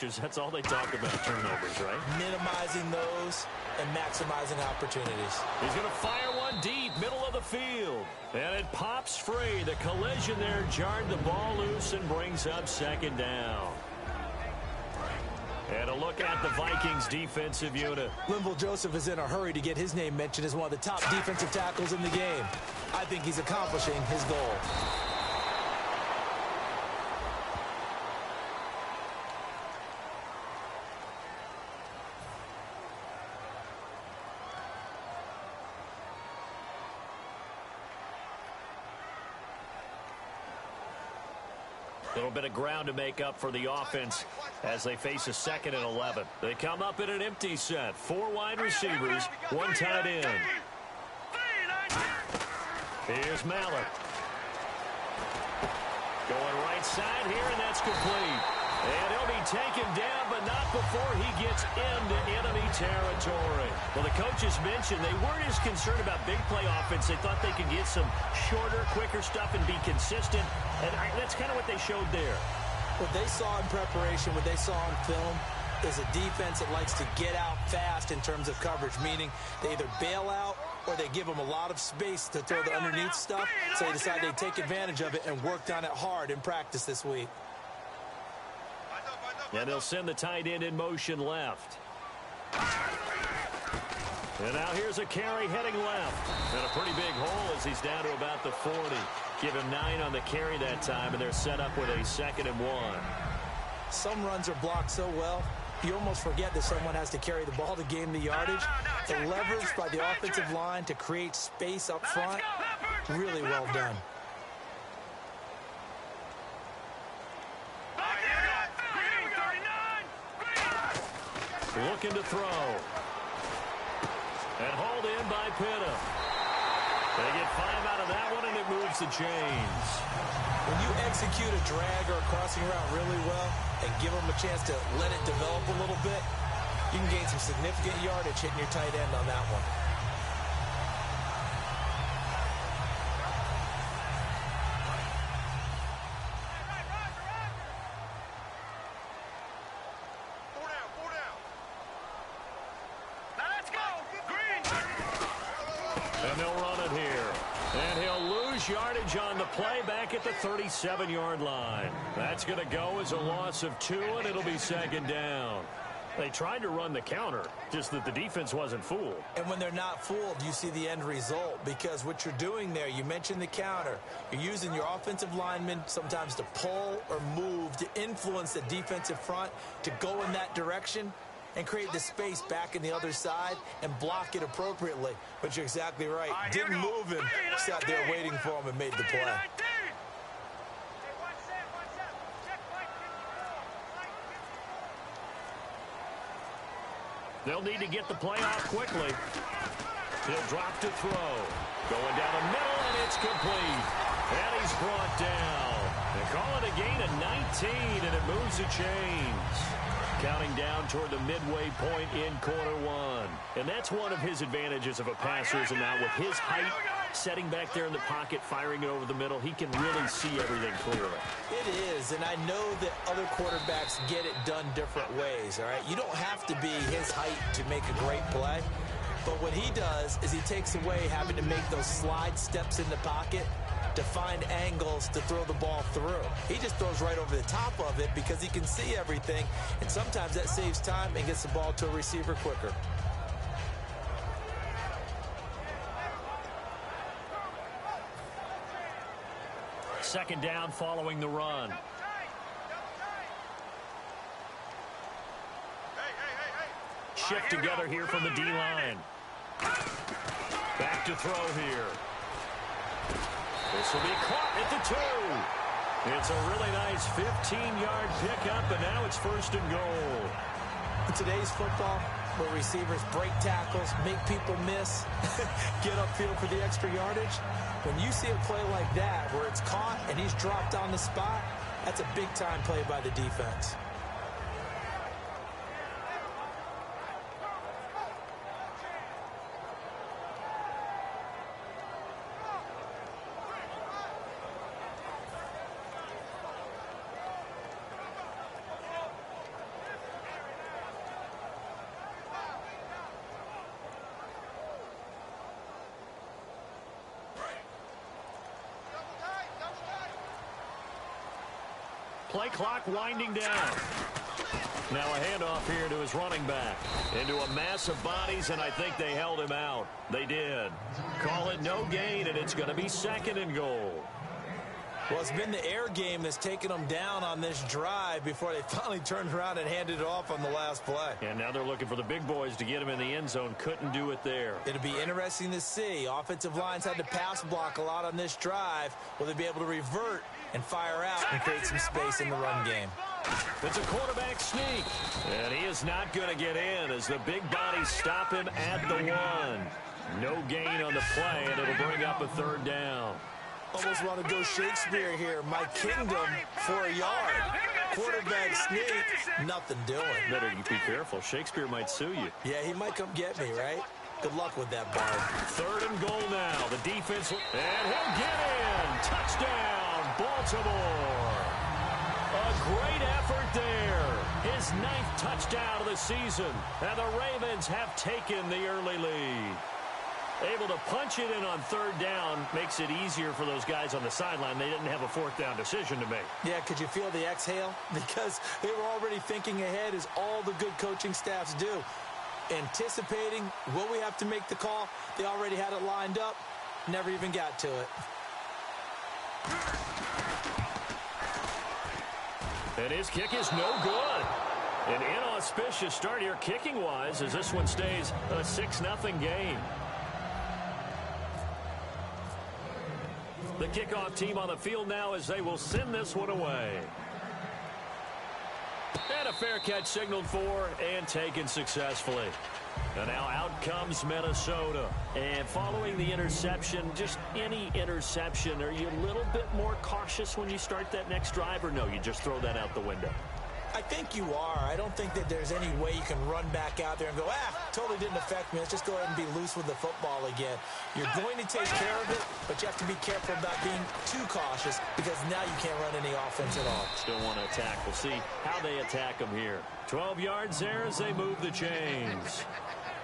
That's all they talk about, turnovers, right? Minimizing those and maximizing opportunities. He's going to fire one deep, middle of the field. And it pops free. The collision there jarred the ball loose and brings up second down. And a look at the Vikings defensive unit. Linval Joseph is in a hurry to get his name mentioned as one of the top defensive tackles in the game. I think he's accomplishing his goal. A little bit of ground to make up for the offense as they face a 2nd and 11. They come up in an empty set. 4 wide receivers, 1 tight end. Here's Mallett. Going right side here, and that's complete. And he'll be taken down, but not before he gets into enemy territory. Well, the coaches mentioned they weren't as concerned about big play offense. They thought they could get some shorter, quicker stuff and be consistent. And that's kind of what they showed there. What they saw in preparation, what they saw on film, is a defense that likes to get out fast in terms of coverage, meaning they either bail out or they give them a lot of space to throw the underneath stuff. So they decided they'd take advantage of it and worked on it hard in practice this week. And they'll send the tight end in motion left. And now here's a carry heading left. And a pretty big hole as he's down to about the 40. Give him 9 on the carry that time, and they're set up with a 2nd and 1. Some runs are blocked so well, you almost forget that someone has to carry the ball to gain the yardage. The leverage by the offensive line to create space up front, really well done. Looking to throw. And hauled in by Pitta. They get 5 out of that one, and it moves the chains. When you execute a drag or a crossing route really well and give them a chance to let it develop a little bit, you can gain some significant yardage hitting your tight end on that one. Yardage on the play back at the 37-yard line. That's going to go as a loss of 2, and it'll be 2nd down. They tried to run the counter, just that the defense wasn't fooled. And when they're not fooled, you see the end result, because what you're doing there, you mentioned the counter. You're using your offensive linemen sometimes to pull or move to influence the defensive front to go in that direction and create the space back in the other side and block it appropriately. But you're exactly right. Didn't move him. Sat there waiting for him and made the play. They'll need to get the play off quickly. He'll drop to throw. Going down the middle, and it's complete. And he's brought down. They call it a gain of 19, and it moves the chains. Counting down toward the midway point in quarter 1. And that's one of his advantages of a passer, is now with his height, setting back there in the pocket, firing it over the middle, he can really see everything clearly. It is, and I know that other quarterbacks get it done different ways, all right? You don't have to be his height to make a great play. But what he does is he takes away having to make those slide steps in the pocket to find angles to throw the ball through. He just throws right over the top of it because he can see everything, and sometimes that saves time and gets the ball to a receiver quicker. Second down following the run. Shift together here from the D-line. Back to throw here. This will be caught at the 2. It's a really nice 15-yard pickup, and now it's 1st and goal. In today's football, where receivers break tackles, make people miss, get upfield for the extra yardage, when you see a play like that where it's caught and he's dropped on the spot, that's a big-time play by the defense. Play clock winding down. Now a handoff here to his running back. Into a mass of bodies, and I think they held him out. They did. Call it no gain, and it's going to be 2nd and goal. Well, it's been the air game that's taken them down on this drive before they finally turned around and handed it off on the last play. And now they're looking for the big boys to get him in the end zone. Couldn't do it there. It'll be interesting to see. Offensive lines had to pass block a lot on this drive. Will they be able to revert and fire out and create some space in the run game? It's a quarterback sneak. And he is not going to get in as the big bodies stop him at the 1. No gain on the play, and it'll bring up a 3rd down. Almost want to go Shakespeare here. My kingdom for a yard. Quarterback sneak, nothing doing. Better be careful. Shakespeare might sue you. Yeah, he might come get me, right? Good luck with that, Bard. 3rd and goal now. The defense, and he'll get in. Touchdown, Baltimore. A great effort there. His 9th touchdown of the season. And the Ravens have taken the early lead. Able to punch it in on 3rd down makes it easier for those guys on the sideline. They didn't have a 4th down decision to make. Yeah, could you feel the exhale? Because they were already thinking ahead, as all the good coaching staffs do. Anticipating, will we have to make the call? They already had it lined up. Never even got to it. And his kick is no good. An inauspicious start here kicking-wise as this one stays a 6-0 game. The kickoff team on the field now as they will send this one away. And a fair catch signaled for and taken successfully. And now out comes Minnesota. And following the interception, just any interception, are you a little bit more cautious when you start that next drive, or no, you just throw that out the window? I think you are. I don't think that there's any way you can run back out there and go, totally didn't affect me. Let's just go ahead and be loose with the football again. You're going to take care of it, but you have to be careful about being too cautious because now you can't run any offense at all. Still want to attack. We'll see how they attack them here. 12 yards there as they move the chains.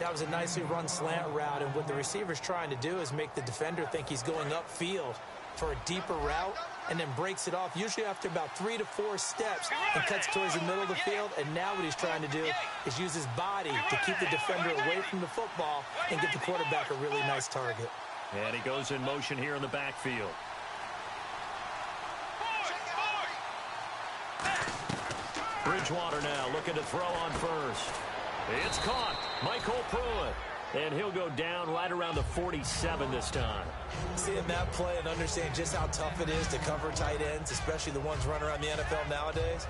That was a nicely run slant route, and what the receiver's trying to do is make the defender think he's going upfield for a deeper route, and then breaks it off, usually after about 3 to 4 steps, and cuts towards the middle of the field. And now what he's trying to do is use his body to keep the defender away from the football and get the quarterback a really nice target. And he goes in motion here in the backfield. Bridgewater now looking to throw on first. It's caught. Michael Pruitt. And he'll go down right around the 47 this time. Seeing that play and understand just how tough it is to cover tight ends, especially the ones running around the NFL nowadays,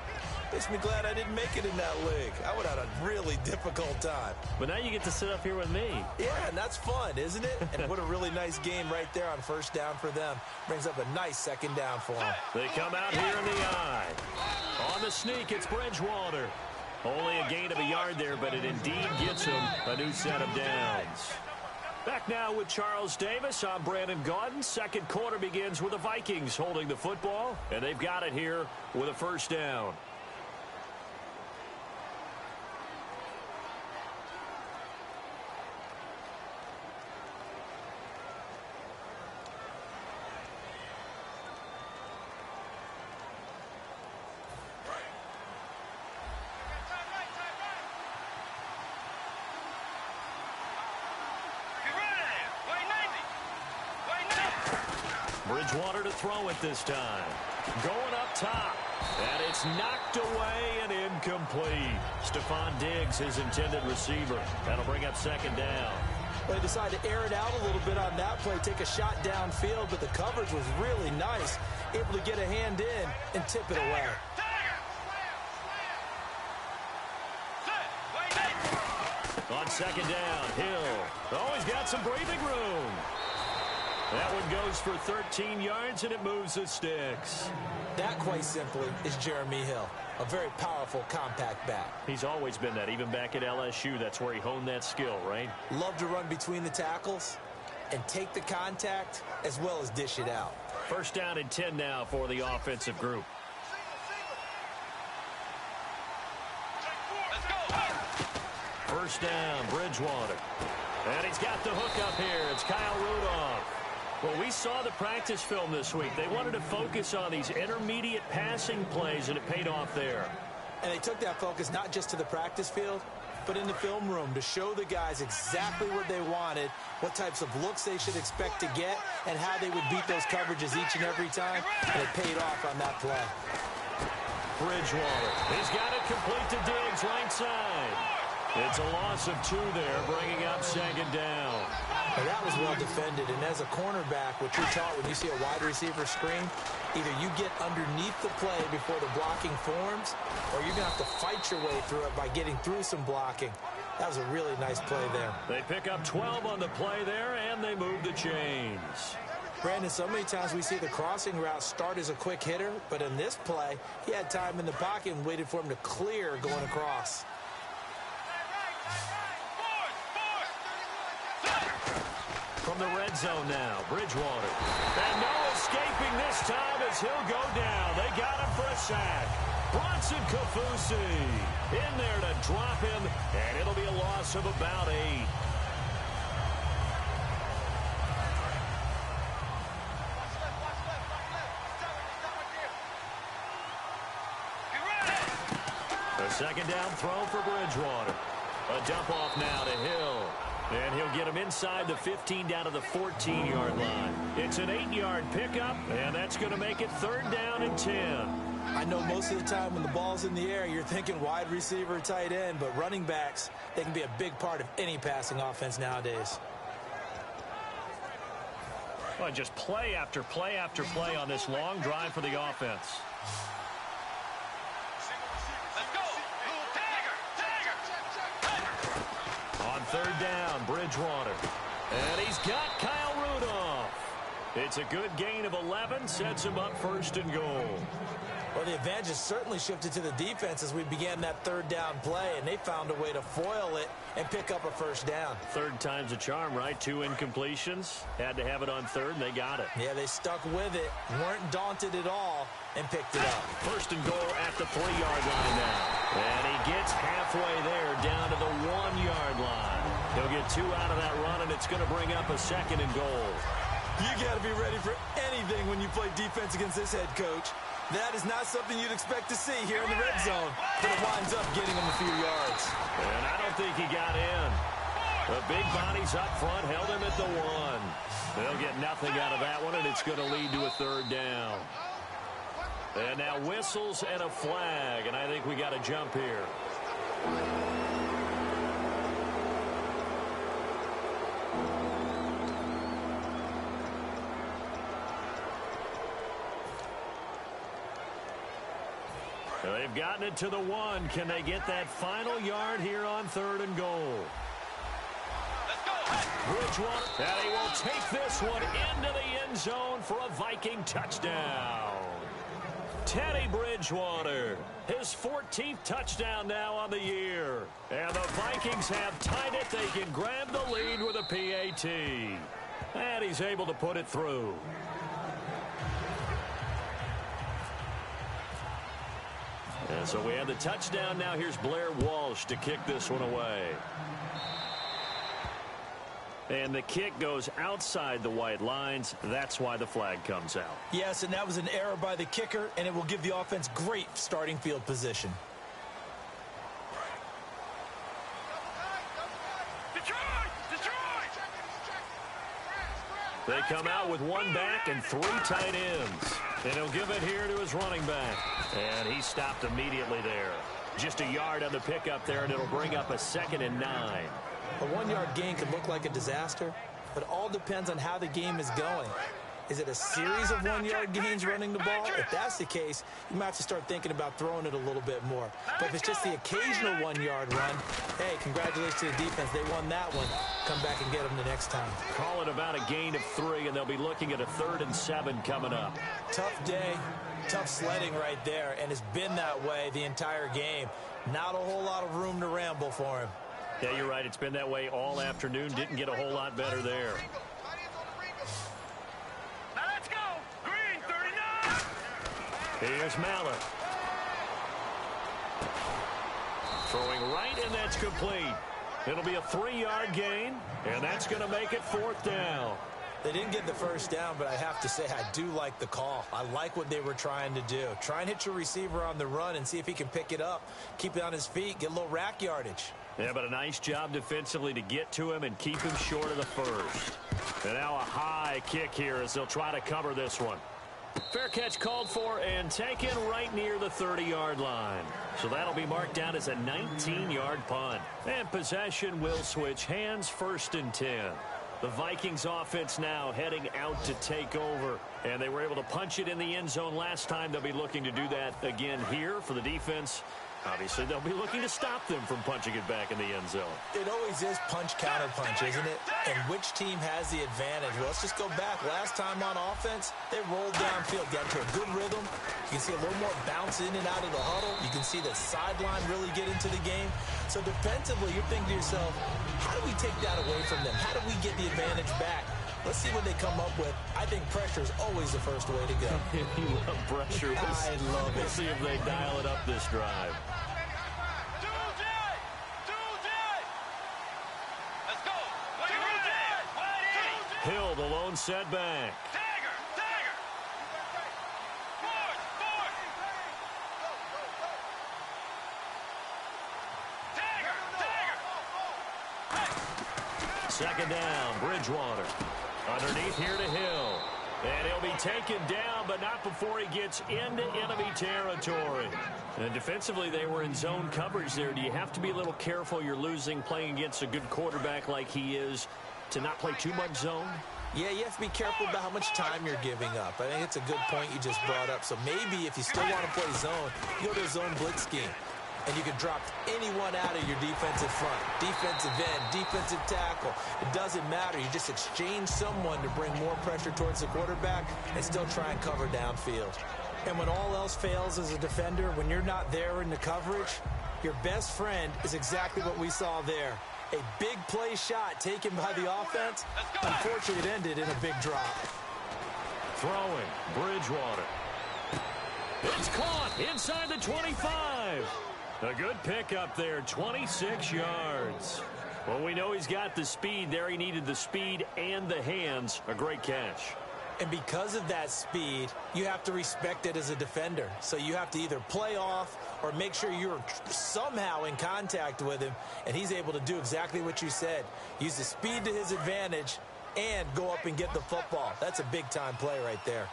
makes me glad I didn't make it in that league. I would have had a really difficult time. But now you get to sit up here with me. Yeah, and that's fun, isn't it? And what a really nice game right there on 1st down for them. Brings up a nice 2nd down for them. They come out here in the eye. On the sneak, it's Bridgewater. Only a gain of a yard there, but it indeed gets him a new set of downs. Back now with Charles Davis. I'm Brandon Gaudin. 2nd quarter begins with the Vikings holding the football, and they've got it here with a 1st down. Bridgewater to throw it this time. Going up top. And it's knocked away and incomplete. Stephon Diggs, his intended receiver. That'll bring up 2nd down. Well, they decided to air it out a little bit on that play, take a shot downfield, but the coverage was really nice. Able to get a hand in and tip it away. On 2nd down, Hill. Oh, he's got some breathing room. That one goes for 13 yards, and it moves the sticks. That, quite simply, is Jeremy Hill. A very powerful, compact back. He's always been that. Even back at LSU, that's where he honed that skill, right? Love to run between the tackles and take the contact as well as dish it out. 1st down and 10 now for the offensive group. First down, Bridgewater. And he's got the hook up here. It's Kyle Rudolph. Well, we saw the practice film this week. They wanted to focus on these intermediate passing plays, and it paid off there. And they took that focus not just to the practice field, but in the film room to show the guys exactly what they wanted, what types of looks they should expect to get, and how they would beat those coverages each and every time. And it paid off on that play. Bridgewater. He's got it complete to Diggs, right side. It's a loss of 2 there, bringing up second down. Well, that was well defended, and as a cornerback, what you're taught when you see a wide receiver screen, either you get underneath the play before the blocking forms, or you're going to have to fight your way through it by getting through some blocking. That was a really nice play there. They pick up 12 on the play there, and they move the chains. Brandon, so many times we see the crossing route start as a quick hitter, but in this play, he had time in the pocket and waited for him to clear going across. From the red zone now, Bridgewater. And no escaping this time as he'll go down. They got him for a sack. Bronson Kafusi in there to drop him, and it'll be a loss of about 8. A second down throw for Bridgewater. A dump off now to Hill. And he'll get him inside the 15 down to the 14-yard line. It's an 8-yard pickup, and that's going to make it 3rd down and 10. I know most of the time when the ball's in the air, you're thinking wide receiver, tight end, but running backs, they can be a big part of any passing offense nowadays. Well, just play after play after play on this long drive for the offense. On 3rd down, Bridgewater. And he's got Kyle Rudolph. It's a good gain of 11, sets him up 1st and goal. Well, the advantage has certainly shifted to the defense as we began that 3rd down play, and they found a way to foil it and pick up a 1st down. 3rd time's a charm, right? 2 incompletions. Had to have it on 3rd, and they got it. Yeah, they stuck with it, weren't daunted at all, and picked it up. 1st and goal at the 3-yard line now. And he gets halfway there, down to the 1-yard line. He'll get 2 out of that run, and it's going to bring up a 2nd and goal. You got to be ready for anything when you play defense against this head coach. That is not something you'd expect to see here in the red zone, but it winds up getting him a few yards. And I don't think he got in. The big bodies up front held him at the 1. They'll get nothing out of that one, and it's going to lead to a 3rd down. And now whistles and a flag, and I think we got a jump here. They've gotten it to the 1. Can they get that final yard here on 3rd and goal? Bridgewater, and he will take this one into the end zone for a Viking touchdown. Teddy Bridgewater, his 14th touchdown now on the year. And the Vikings have tied it. They can grab the lead with a PAT. And he's able to put it through. And so we have the touchdown. Now here's Blair Walsh to kick this one away. And the kick goes outside the white lines. That's why the flag comes out. Yes, and that was an error by the kicker, and it will give the offense great starting field position. They come out with 1 back and 3 tight ends. And he'll give it here to his running back. And he stopped immediately there. Just a yard on the pickup there, and it'll bring up a 2nd and 9. A 1-yard gain could look like a disaster, but it all depends on how the game is going. Is it a series of 1-yard gains running the ball? If that's the case, you might have to start thinking about throwing it a little bit more. But if it's just the occasional 1-yard run, hey, congratulations to the defense. They won that one. Come back and get them the next time. Call it about a gain of 3, and they'll be looking at a 3rd and 7 coming up. Tough day, tough sledding right there, and it's been that way the entire game. Not a whole lot of room to ramble for him. Yeah, you're right. It's been that way all afternoon. Didn't get a whole lot better there. Now let's go. Green, 39. Here's Mallett. Throwing right, and that's complete. It'll be a 3-yard gain, and that's going to make it 4th down. They didn't get the first down, but I have to say I do like the call. I like what they were trying to do. Try and hit your receiver on the run and see if he can pick it up, keep it on his feet, get a little rack yardage. Yeah, but a nice job defensively to get to him and keep him short of the first. And now a high kick here as they'll try to cover this one. Fair catch called for and taken right near the 30-yard line. So that'll be marked down as a 19-yard punt. And possession will switch hands, 1st and 10. The Vikings offense now heading out to take over. And they were able to punch it in the end zone last time. They'll be looking to do that again here for the defense. Obviously, they'll be looking to stop them from punching it back in the end zone. It always is punch-counter-punch, isn't it? And which team has the advantage? Well, let's just go back. Last time on offense, they rolled downfield, got into a good rhythm. You can see a little more bounce in and out of the huddle. You can see the sideline really get into the game. So defensively, you're thinking to yourself, how do we take that away from them? How do we get the advantage back? Let's see what they come up with. I think pressure is always the first way to go. You love pressure. I love it. We'll see if they dial it up this drive. Let's go. Hill, the lone setback. Dagger. Forward. Dagger. Second down, Bridgewater. Underneath here to Hill. And he'll be taken down, but not before he gets into enemy territory. And defensively, they were in zone coverage there. Do you have to be a little careful? You're losing playing against a good quarterback like he is to not play too much zone? Yeah, you have to be careful about how much time you're giving up. I think it's a good point you just brought up. So maybe if you still want to play zone, you go to a zone blitz scheme. And you can drop anyone out of your defensive front, defensive end, defensive tackle. It doesn't matter. You just exchange someone to bring more pressure towards the quarterback and still try and cover downfield. And when all else fails as a defender, when you're not there in the coverage, your best friend is exactly what we saw there. A big play shot taken by the offense. Unfortunately, it ended in a big drop. Throwing, Bridgewater. It's caught inside the 25. A good pickup there, 26 yards. Well, we know he's got the speed there. He needed the speed and the hands. A great catch. And because of that speed, you have to respect it as a defender. So you have to either play off or make sure you're somehow in contact with him, and he's able to do exactly what you said. Use the speed to his advantage and go up and get the football. That's a big-time play right there.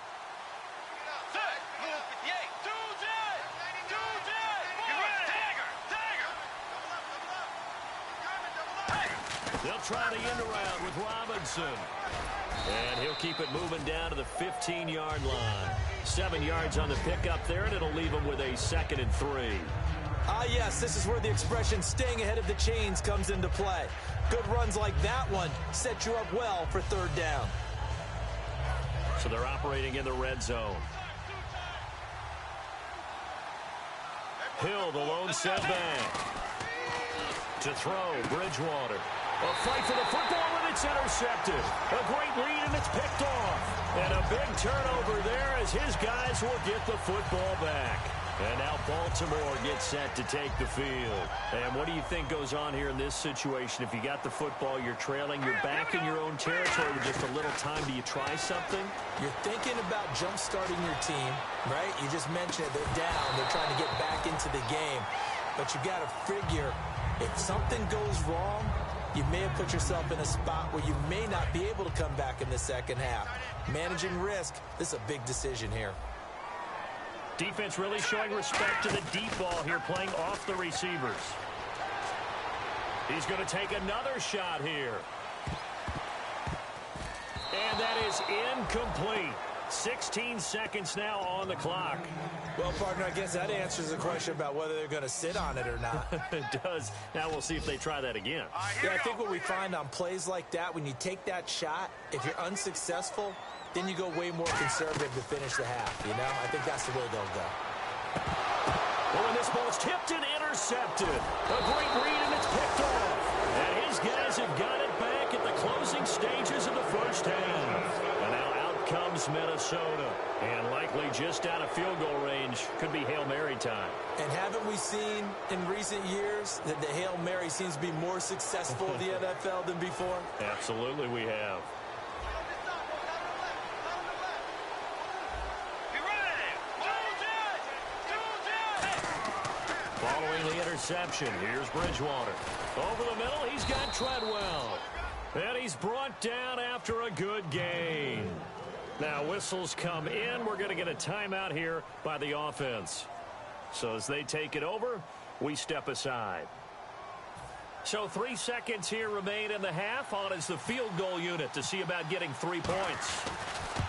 They'll try the end around with Robinson. And he'll keep it moving down to the 15-yard line. 7 yards on the pickup there, and it'll leave him with a 2nd and 3. Ah, yes, this is where the expression staying ahead of the chains comes into play. Good runs like that one set you up well for 3rd down. So they're operating in the red zone. Hill, the lone setback. To throw, Bridgewater. A fight for the football, and it's intercepted. A great read, and it's picked off. And a big turnover there as his guys will get the football back. And now Baltimore gets set to take the field. And what do you think goes on here in this situation? If you got the football, you're trailing, you're back in your own territory with just a little time. Do you try something? You're thinking about jump-starting your team, right? You just mentioned it. They're down. They're trying to get back into the game. But you got to figure, if something goes wrong, you may have put yourself in a spot where you may not be able to come back in the second half. Managing risk, this is a big decision here. Defense really showing respect to the deep ball here, playing off the receivers. He's going to take another shot here. And that is incomplete. 16 seconds now on the clock. Well, partner, I guess that answers the question about whether they're going to sit on it or not. It does. Now we'll see if they try that again. Yeah, I think what we find on plays like that, when you take that shot, if you're unsuccessful, then you go way more conservative to finish the half, you know? I think that's the way they'll go. Well, and this ball's tipped and intercepted. A great read, and it's picked off. And his guys have got it back at the closing stages of the first half. And now out comes Minnesota. And likely just out of field goal range. Could be Hail Mary time. And haven't we seen in recent years that the Hail Mary seems to be more successful in the NFL than before? Absolutely we have. interception. Here's Bridgewater. Over the middle, he's got Treadwell. And he's brought down after a good gain. Now, whistles come in. We're going to get a timeout here by the offense. So as they take it over, we step aside. So 3 seconds here remain in the half. On is the field goal unit to see about getting 3 points.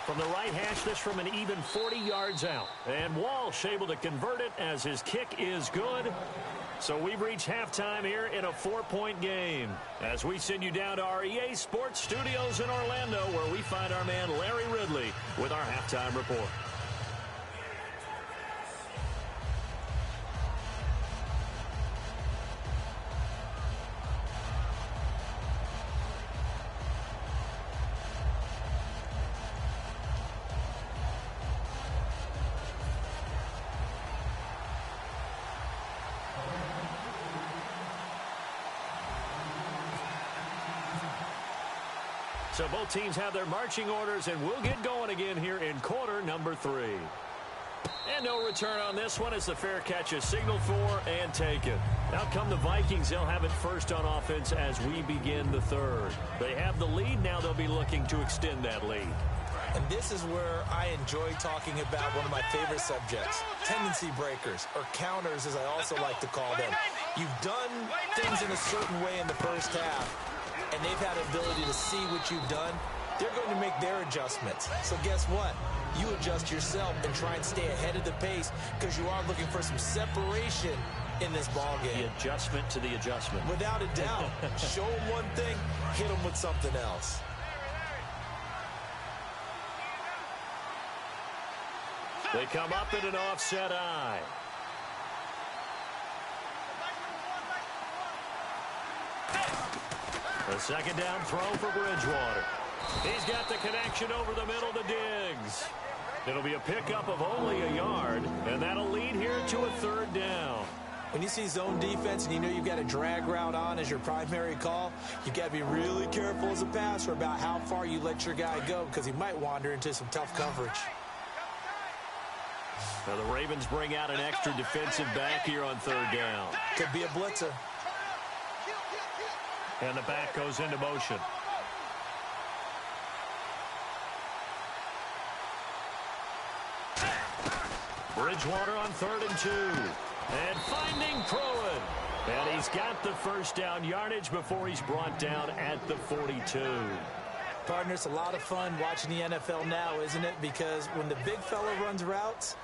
From the right hash, this from an even 40 yards out. And Walsh able to convert it as his kick is good. So we've reached halftime here in a 4-point game. As we send you down to our EA Sports Studios in Orlando, where we find our man Larry Ridley with our halftime report. So both teams have their marching orders, and we'll get going again here in quarter number 3. And no return on this one as the fair catch is signaled for and taken. Out come the Vikings. They'll have it first on offense as we begin the third. They have the lead. Now they'll be looking to extend that lead. And this is where I enjoy talking about one of my favorite subjects, tendency breakers, or counters as I also like to call them. You've done things in a certain way in the first half, and they've had the ability to see what you've done. They're going to make their adjustments. So guess what? You adjust yourself and try and stay ahead of the pace because you are looking for some separation in this ball game. The adjustment to the adjustment. Without a doubt. Show them one thing, hit them with something else. They come up in an offset eye. A second down throw for Bridgewater. He's got the connection over the middle to Diggs. It'll be a pickup of only a yard, and that'll lead here to a third down. When you see zone defense and you know you've got a drag route on as your primary call, you've got to be really careful as a passer about how far you let your guy go because he might wander into some tough coverage. Now the Ravens bring out an extra defensive back here on third down. Could be a blitzer. And the back goes into motion. Bridgewater on 3rd and 2. And finding Pruitt. And he's got the first down yardage before he's brought down at the 42. Partner, it's a lot of fun watching the NFL now, isn't it? Because when the big fella runs routes,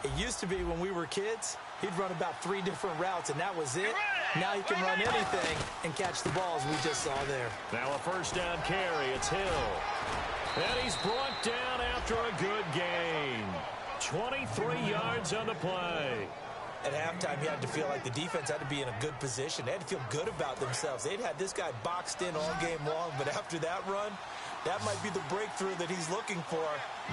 it used to be when we were kids, he'd run about 3 different routes, and that was it. Now he can run anything and catch the balls we just saw there. Now a first down carry. It's Hill. And he's brought down after a good gain. 23 yards on the play. At halftime, you had to feel like the defense had to be in a good position. They had to feel good about themselves. They'd had this guy boxed in all game long, but after that run, that might be the breakthrough that he's looking for.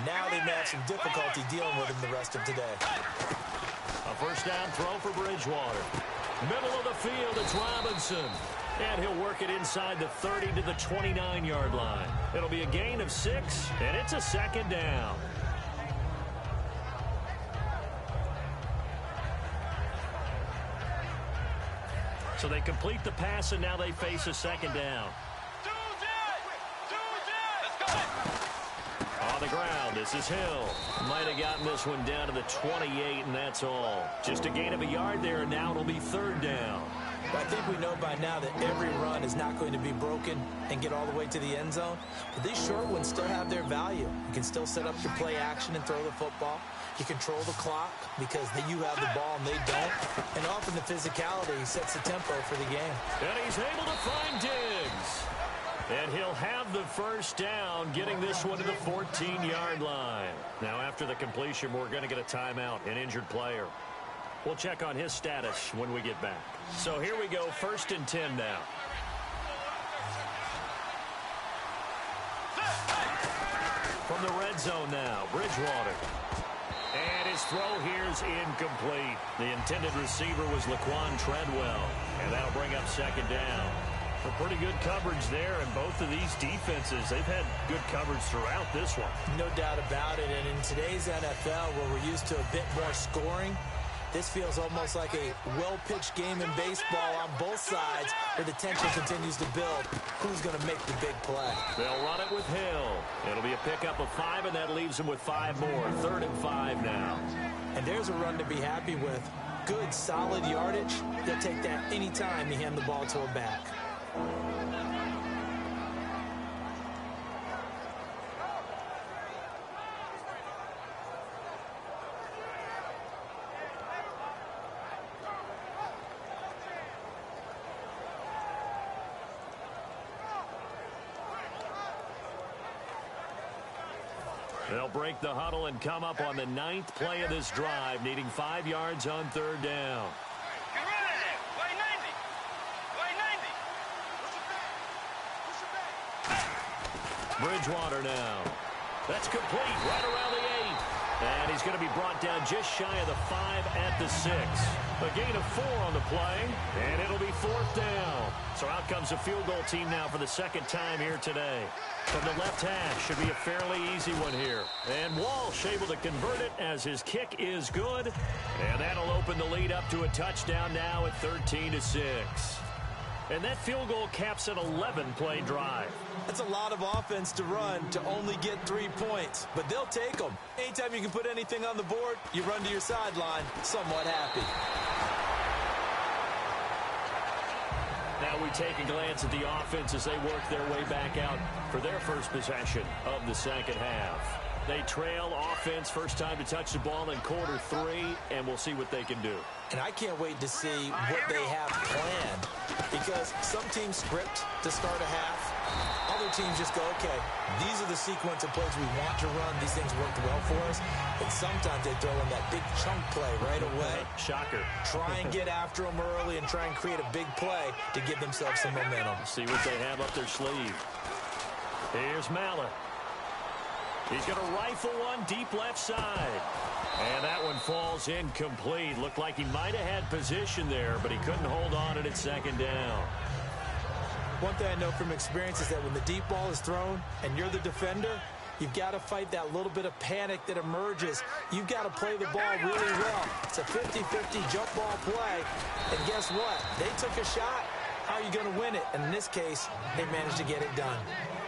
Now they may have some difficulty dealing with him the rest of today. A first down throw for Bridgewater. Middle of the field, it's Robinson. And he'll work it inside the 30 to the 29-yard line. It'll be a gain of 6, and it's a second down. So they complete the pass, and now they face a second down. On the ground, this is Hill. Might have gotten this one down to the 28, and that's all. Just a gain of a yard there, and now it'll be third down. I think we know by now that every run is not going to be broken and get all the way to the end zone. But these short ones still have their value. You can still set up your play action and throw the football. You control the clock because you have the ball and they don't. And often the physicality sets the tempo for the game. And he's able to find Diggs. And he'll have the first down, getting this one to the 14-yard line. Now, after the completion, we're going to get a timeout, an injured player. We'll check on his status when we get back. So here we go, 1st and 10 now. From the red zone now, Bridgewater. And his throw here is incomplete. The intended receiver was Laquan Treadwell. And that'll bring up second down. For pretty good coverage there, and both of these defenses, they've had good coverage throughout this one. No doubt about it. And in today's NFL, where we're used to a bit more scoring, This feels almost like a well-pitched game in baseball on both sides where the tension continues to build. Who's going to make the big play? They'll run it with Hill. It'll be a pickup of 5, and that leaves them with 5 more. 3rd and 5 now. And there's a run to be happy with. Good, solid yardage. They'll take that anytime you hand the ball to a back. They'll break the huddle and come up on the 9th play of this drive, needing 5 yards on 3rd down. Get ready! Way 90! Way 90! Bridgewater now. That's complete right around the 8. And he's going to be brought down just shy of the 5 at the 6. A gain of 4 on the play, and it'll be 4th down. So out comes a field goal team now for the 2nd time here today. From the left hash, should be a fairly easy one here. And Walsh able to convert it as his kick is good. And that'll open the lead up to a touchdown now at 13-6. And that field goal caps an 11-play drive. That's a lot of offense to run to only get 3 points, but they'll take them. Anytime you can put anything on the board, you run to your sideline somewhat happy. Now we take a glance at the offense as they work their way back out for their first possession of the 2nd half. They trail offense, first time to touch the ball in quarter 3, and we'll see what they can do. And I can't wait to see what they have planned, because some teams script to start a half. Other teams just go, okay, these are the sequence of plays we want to run. These things worked well for us. And sometimes they throw in that big chunk play right away. Shocker. Try and get after them early and try and create a big play to give themselves some momentum. See what they have up their sleeve. Here's Mallett. He's going to rifle one deep left side. And that one falls incomplete. Looked like he might have had position there, but he couldn't hold on at 2nd down. One thing I know from experience is that when the deep ball is thrown and you're the defender, you've got to fight that little bit of panic that emerges. You've got to play the ball really well. It's a 50-50 jump ball play. And guess what? They took a shot. How are you going to win it? And in this case, they managed to get it done.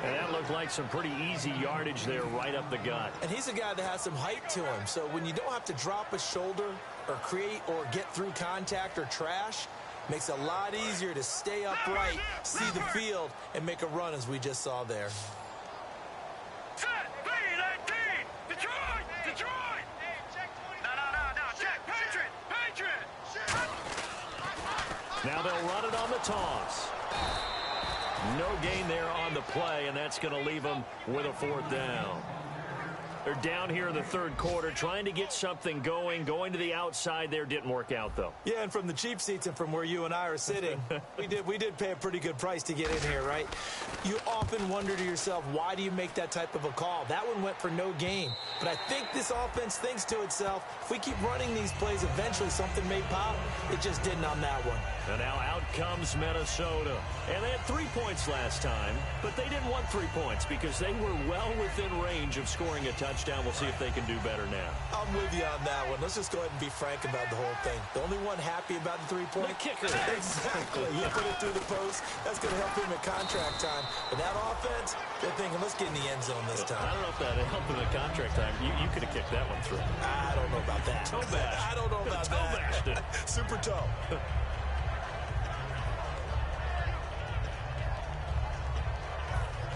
And that looked like some pretty easy yardage there right up the gut. And he's a guy that has some height to him. So when you don't have to drop a shoulder or create or get through contact or trash, makes it a lot easier to stay upright, see the field, and make a run as we just saw there. Set! B-19! Detroit! Detroit! No, check! Patriot! Now they'll run it on the toss. No gain there on the play, and that's going to leave them with a 4th down. They're down here in the 3rd quarter, trying to get something going to the outside there. Didn't work out, though. Yeah, and from the cheap seats and from where you and I are sitting, we did pay a pretty good price to get in here, right? You often wonder to yourself, why do you make that type of a call? That one went for no gain. But I think this offense thinks to itself, if we keep running these plays, eventually something may pop. It just didn't on that one. And now out comes Minnesota. And they had 3 points last time, but they didn't want 3 points because they were well within range of scoring a touchdown. We'll see if they can do better now. I'm with you on that one. Let's just go ahead and be frank about the whole thing. The only one happy about the 3-point? The kicker. Exactly. He put it through the post. That's going to help him at contract time. But that offense, they're thinking, let's get in the end zone this time. I don't know if that helped him at contract time. You could have kicked that one through. I don't know about that. Toe bash. I don't know about toe that. bashed it. Super toe.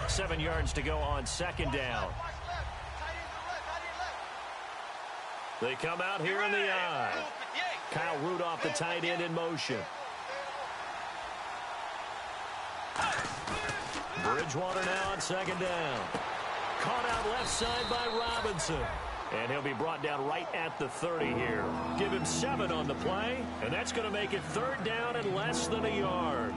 Seven yards to go on 2nd down. They come out here in the eye. Kyle Rudolph, the tight end, in motion. Bridgewater now on 2nd down. Caught out left side by Robinson. And he'll be brought down right at the 30 here. Give him 7 on the play, and that's going to make it 3rd down and less than a yard.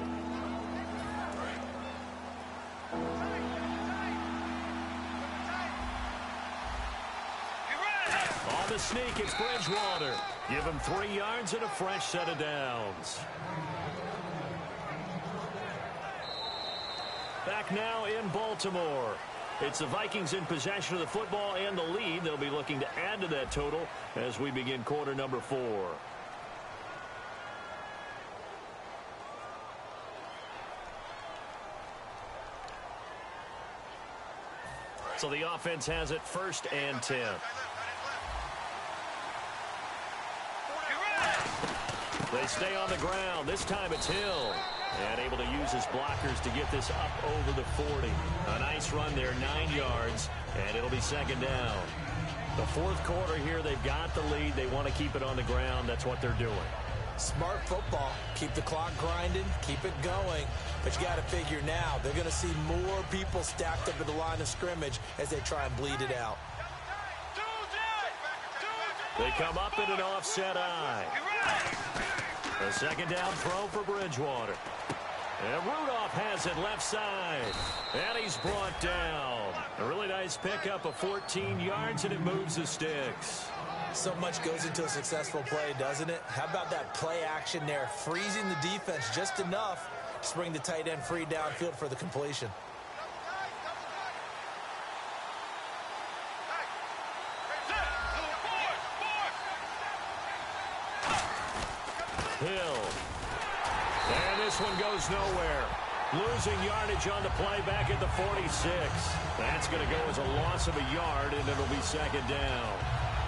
On the sneak, it's Bridgewater. Give him 3 yards and a fresh set of downs. Back now in Baltimore. It's the Vikings in possession of the football and the lead. They'll be looking to add to that total as we begin quarter number 4. So the offense has it 1st and 10. They stay on the ground. This time it's Hill. And able to use his blockers to get this up over the 40. A nice run there, 9 yards, and it'll be 2nd down. The 4th quarter here, they've got the lead. They want to keep it on the ground. That's what they're doing. Smart football. Keep the clock grinding. Keep it going. But you got to figure now, they're going to see more people stacked up at the line of scrimmage as they try and bleed it out. They come up in an offset eye. A 2nd down throw for Bridgewater. And Rudolph has it left side. And he's brought down. A really nice pickup of 14 yards, and it moves the sticks. So much goes into a successful play, doesn't it? How about that play action there? Freezing the defense just enough to bring the tight end free downfield for the completion. Hill. And this one goes nowhere. Losing yardage on the play back at the 46. That's going to go as a loss of a yard, and it'll be 2nd down.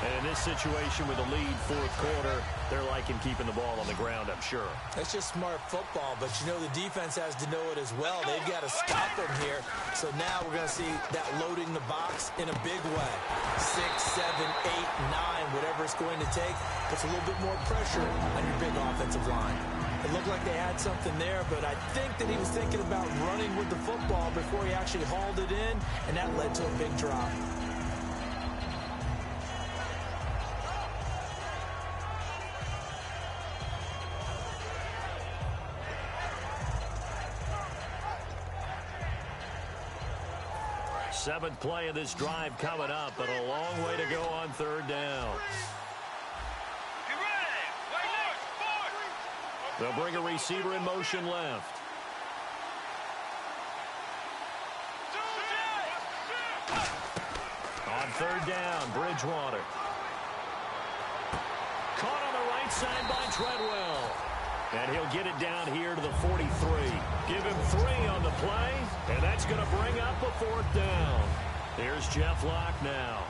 And in this situation with a lead 4th quarter, they're liking keeping the ball on the ground, I'm sure. That's just smart football, but you know the defense has to know it as well. They've got to stop them here. So now we're going to see that loading the box in a big way. 6, 7, 8, 9, whatever it's going to take, puts a little bit more pressure on your big offensive line. It looked like they had something there, but I think that he was thinking about running with the football before he actually hauled it in, and that led to a big drop. Seventh play of this drive coming up, but a long way to go on 3rd down. They'll bring a receiver in motion left. On 3rd down, Bridgewater. Caught on the right side by Treadwell. And he'll get it down here to the 43. Give him 3 on the play, and that's going to bring up a 4th down. Here's Jeff Locke now,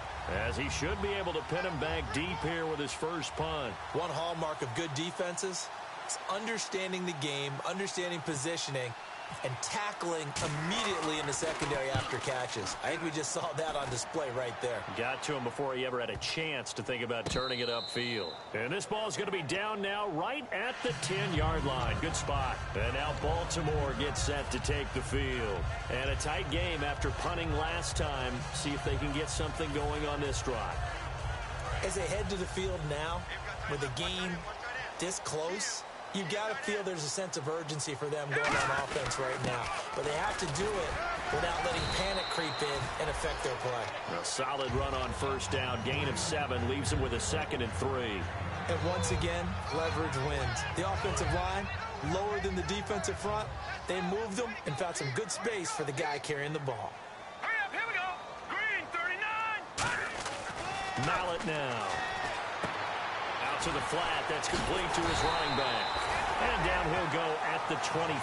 as he should be able to pin him back deep here with his first punt. One hallmark of good defenses is understanding the game, understanding positioning, and tackling immediately in the secondary after catches. I think we just saw that on display right there. Got to him before he ever had a chance to think about turning it upfield. And this ball is going to be down now right at the 10-yard line. Good spot. And now Baltimore gets set to take the field. And a tight game after punting last time. See if they can get something going on this drive. As they head to the field now, with the game this close, you got to feel there's a sense of urgency for them going on offense right now. But they have to do it without letting panic creep in and affect their play. A solid run on 1st down. Gain of 7 leaves them with a 2nd and 3. And once again, leverage wins. The offensive line, lower than the defensive front. They moved them and found some good space for the guy carrying the ball. Hurry up, here we go. Green, 39. Mallet now. Out to the flat. That's complete to his running back. And down he'll go at the 25.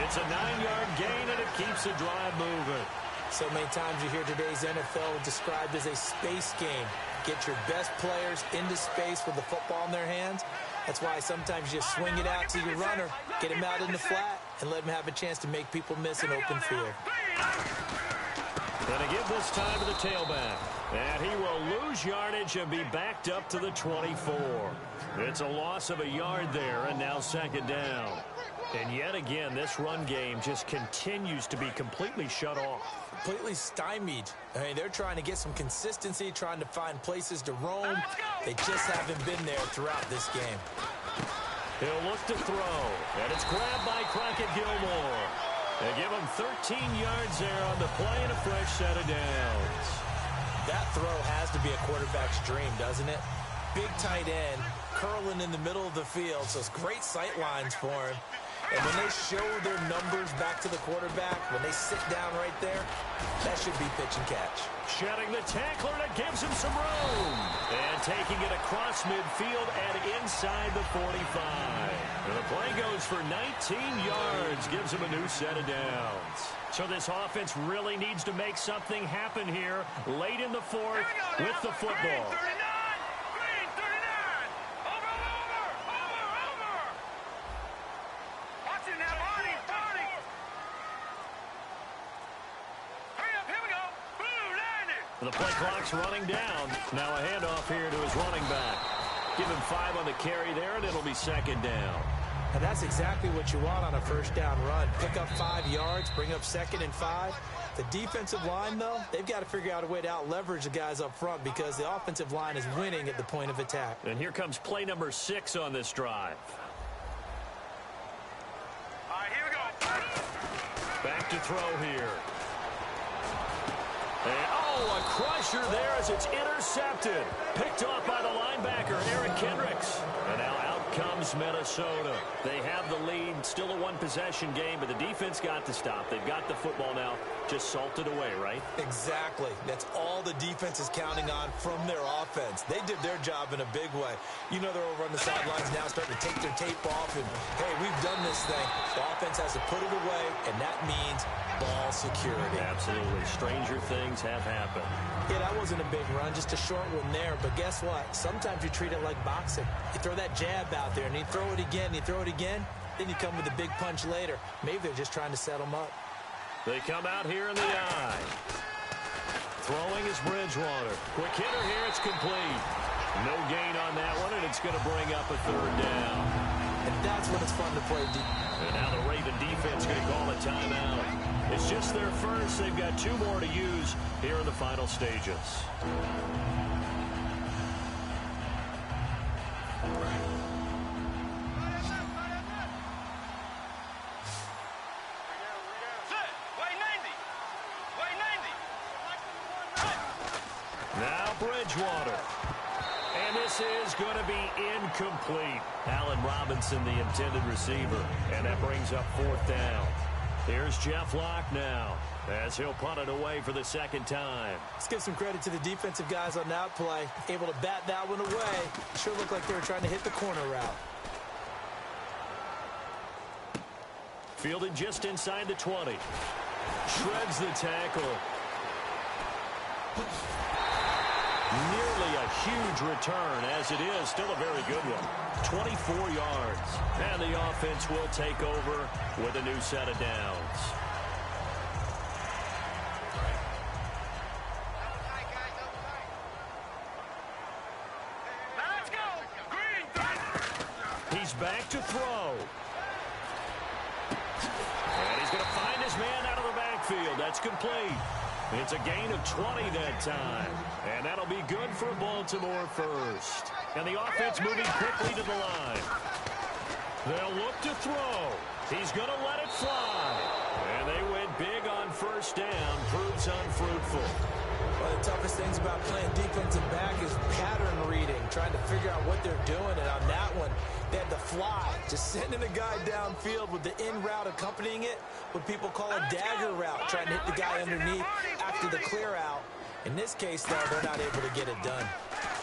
It's a 9-yard gain, and it keeps the drive moving. So many times you hear today's NFL described as a space game. Get your best players into space with the football in their hands. That's why sometimes you just swing it out to your runner, get him out in the flat, and let him have a chance to make people miss an open field. Going to give this time to the tailback. And he will lose yardage and be backed up to the 24. It's a loss of a yard there, and now 2nd down. And yet again, this run game just continues to be completely shut off. Completely stymied. I mean, they're trying to get some consistency, trying to find places to roam. They just haven't been there throughout this game. He'll look to throw, and it's grabbed by Crockett Gilmore. They give him 13 yards there on the play and a fresh set of downs. That throw has to be a quarterback's dream, doesn't it? Big tight end, curling in the middle of the field, so it's great sight lines for him. And when they show their numbers back to the quarterback, when they sit down right there, that should be pitch and catch. Shedding the tackler, and it gives him some room. And taking it across midfield and inside the 45. And the play goes for 19 yards, gives him a new set of downs. So this offense really needs to make something happen here late in the fourth with the football. Green 39. Over. Watch it now, Barney. Hurry up, here we go. Blue, landed. The play clock's running down. Now a handoff here to his running back. Give him 5 on the carry there, and it'll be second down. And that's exactly what you want on a first down run. Pick up 5 yards, bring up 2nd and 5. The defensive line, though, they've got to figure out a way to out-leverage the guys up front because the offensive line is winning at the point of attack. And here comes play number 6 on this drive. All right, here we go. Back to throw here. And, a crusher there as it's intercepted. Picked off by the linebacker, Eric Kendricks. And now out comes Minnesota. They have the lead. Still a one-possession game, but the defense got to stop. They've got the football now. Just salted away, right? Exactly. That's all the defense is counting on from their offense. They did their job in a big way. You know they're over on the sidelines now starting to take their tape off, and, hey, we've done this thing. The offense has to put it away, and that means ball security. Absolutely. Stranger things have happened. Yeah, that wasn't a big run, just a short one there. But guess what? Sometimes you treat it like boxing. You throw that jab out there, and you throw it again, then you come with a big punch later. Maybe they're just trying to set them up. They come out here in the eye. Throwing is Bridgewater. Quick hitter here, it's complete. No gain on that one, and it's going to bring up a 3rd down. And that's when it's fun to play deep. And now the Raven defense going to call a timeout. It's just their first. They've got 2 more to use here in the final stages. Now Bridgewater. And this is going to be incomplete. Allen Robinson, the intended receiver. And that brings up 4th down. Here's Jeff Locke now as he'll punt it away for the 2nd time. Let's give some credit to the defensive guys on that play. Able to bat that one away. Sure looked like they were trying to hit the corner route. Fielded just inside the 20. Shreds the tackle. Nearly a huge return, as it is. Still a very good one. 24 yards. And the offense will take over with a new set of downs. Let's go. Green. He's back to throw. And he's going to find his man out of the backfield. That's complete. It's a gain of 20 that time. And that'll be good for Baltimore first. And the offense moving quickly to the line. They'll look to throw. He's going to let it fly. And they went big on 1st down. Proves unfruitful. One of the toughest things about playing defensive back is pattern reading, trying to figure out what they're doing. And on that one, they had to fly, just sending a guy downfield with the in route accompanying it, what people call a dagger route, trying to hit the guy underneath after the clear out. In this case, though, they're not able to get it done.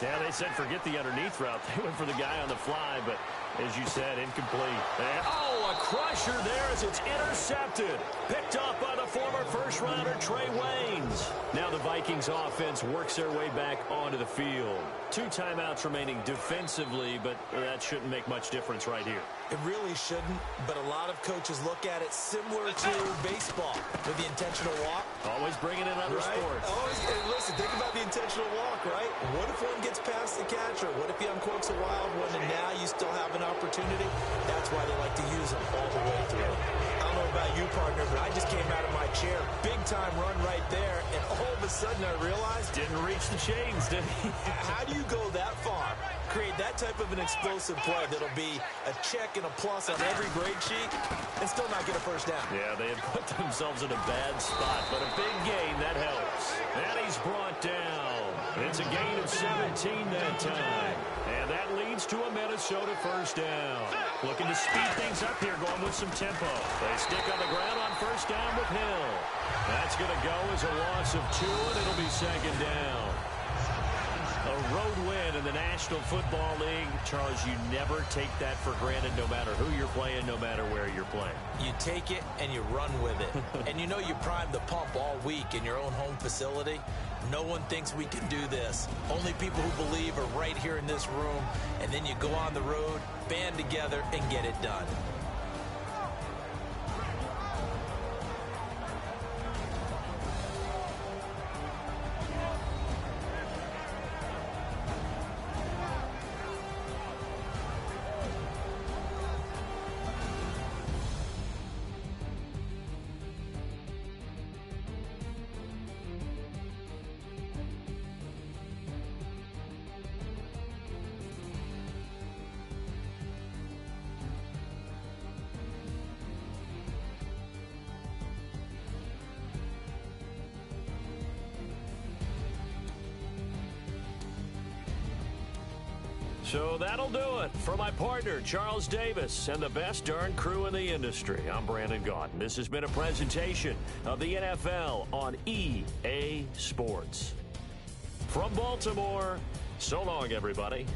Yeah, they said forget the underneath route. They went for the guy on the fly, but as you said, incomplete. And, a crusher there as it's intercepted. Picked off by the former first-rounder Trey Waynes. Now the Vikings offense works their way back onto the field. 2 timeouts remaining defensively, but that shouldn't make much difference right here. It really shouldn't, but a lot of coaches look at it similar to baseball with the intentional walk. Always bringing in other sports. Always, listen, think about the intentional walk, right? What if one gets past the catcher? What if he uncorks a wild one and now you still have an opportunity? That's why they like to use them all the way through. I don't know about you, partner, but I just came out of my chair. Big-time run right there, and all of a sudden I realized... Didn't reach the chains, did he? How do you go that far? Create that type of an explosive play that'll be a check and a plus on every grade sheet and still not get a first down. Yeah, they had put themselves in a bad spot, but a big gain, that helps. And he's brought down. It's a gain of 17 that time. And that leads to a Minnesota first down. Looking to speed things up here, going with some tempo. They stick on the ground on first down with Hill. That's going to go as a loss of 2, and it'll be second down. A road win in the National Football League. Charles, you never take that for granted no matter who you're playing, no matter where you're playing. You take it and you run with it. And you know you primed the pump all week in your own home facility. No one thinks we can do this. Only people who believe are right here in this room. And then you go on the road, band together, and get it done. So that'll do it. For my partner, Charles Davis, and the best darn crew in the industry, I'm Brandon Gaudin. This has been a presentation of the NFL on EA Sports. From Baltimore, so long, everybody.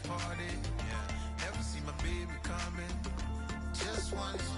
Party, yeah. Never see my baby coming. Just once.